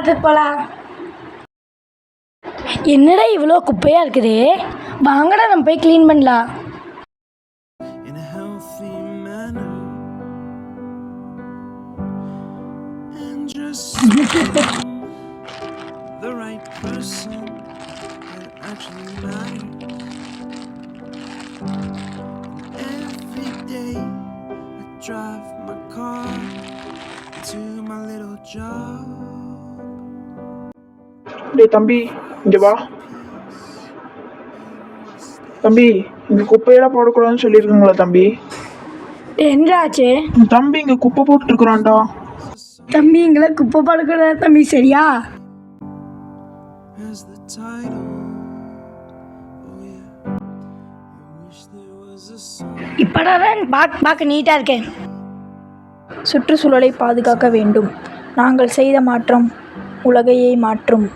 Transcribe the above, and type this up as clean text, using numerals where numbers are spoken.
இடத்துக்கு போகலாம். என்னடா இவ்வளோ குப்பையாக இருக்குது, வாங்கடா நம்ம போய் க்ளீன் பண்ணலாம். Drive my car to my little job. டேய் தம்பி, இங்க வா தம்பி. இங்க குப்பையெல்லாம் போடக்கூடாதுன்னு சொல்லியிருக்கீங்களா தம்பி? என்னாச்சு தம்பி? இங்க குப்பை போட்டு இருக்கிறான்டா தம்பி. எங்களை குப்பை போடக்கூடாது தம்பி, சரியா? இப்படா பார்க்க நீட்டாக இருக்கேன். சுற்றுச்சூழலை பாதுகாக்க வேண்டும். நாங்கள் செய்த மாற்றம் உலகையே மாற்றும்.